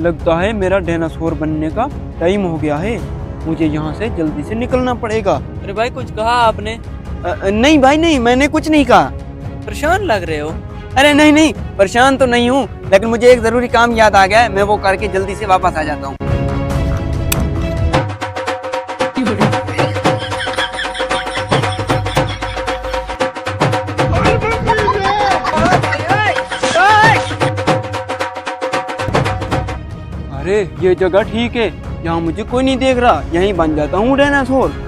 लगता है मेरा डायनासोर बनने का टाइम हो गया है। मुझे यहाँ से जल्दी से निकलना पड़ेगा। अरे भाई कुछ कहा आपने? नहीं भाई नहीं, मैंने कुछ नहीं कहा। परेशान लग रहे हो। अरे नहीं नहीं, परेशान तो नहीं हूँ, लेकिन मुझे एक जरूरी काम याद आ गया है। मैं वो करके जल्दी से वापस आ जाता हूँ। अरे ये जगह ठीक है, यहाँ मुझे कोई नहीं देख रहा। यहीं बन जाता हूँ डायनासोर।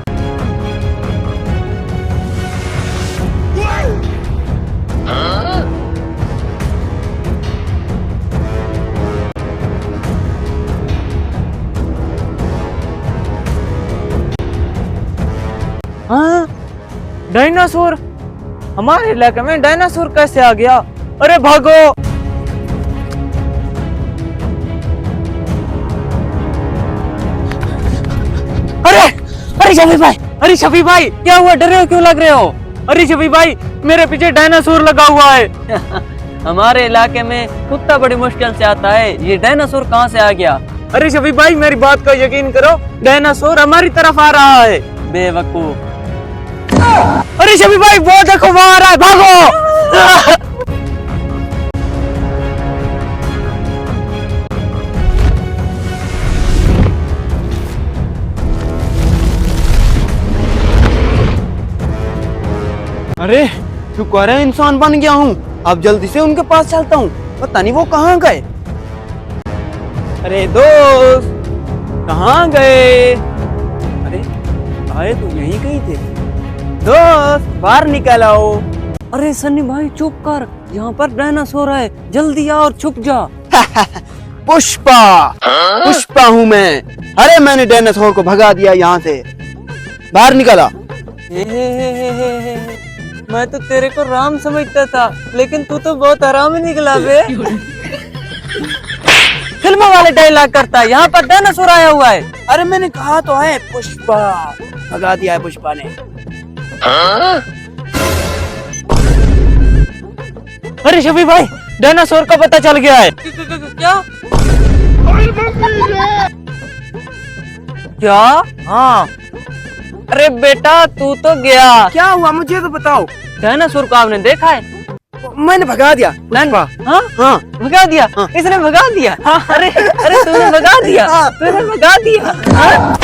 हाँ, डायनासोर। हमारे इलाके में डायनासोर कैसे आ गया? अरे भागो। अरे अरे शफी भाई, अरे शफी भाई, क्या हुआ? डरे हो क्यों लग रहे हो? अरे शफी भाई, मेरे पीछे डायनासोर लगा हुआ है। हमारे इलाके में कुत्ता बड़ी मुश्किल से आता है, ये डायनासोर कहाँ से आ गया? अरे शफी भाई, मेरी बात का यकीन करो, डायनासोर हमारी तरफ आ रहा है। बेवकूफ। अरे शफी भाई, वो देखो वहां आ रहा है, भागो। अरे शुक्र है इंसान बन गया हूँ। अब जल्दी से उनके पास चलता हूँ। पता नहीं वो कहाँ गए। अरे दोस्त, कहाँ गए? अरे आए तो यहीं कहीं थे। दोस्त बाहर निकल आओ। अरे सन्नी भाई चुप कर, यहाँ पर डायनासोर है, जल्दी आ और छुप जा। पुष्पा, पुष्पा हूँ मैं। अरे मैंने डायनासोर को भगा दिया यहाँ से। बाहर निकला। मैं तो तेरे को राम समझता था, लेकिन तू तो बहुत आराम निकला बे। फिल्मों वाले डायलॉग करता है, यहाँ पर डायनासोर आया हुआ है। अरे मैंने कहा तो है पुष्पा। भगा दिया है पुष्पा ने। अरे शफी भाई, डायनासोर का पता चल गया है। क्या? क्या? हाँ। अरे बेटा, तू तो गया। क्या हुआ मुझे तो बताओ। डायनासोर को आपने देखा है? मैंने भगा दिया। हाँ हाँ भगा दिया। हाँ। इसने भगा दिया। अरे अरे तूने भगा दिया। हाँ। तूने भगा दिया। हाँ?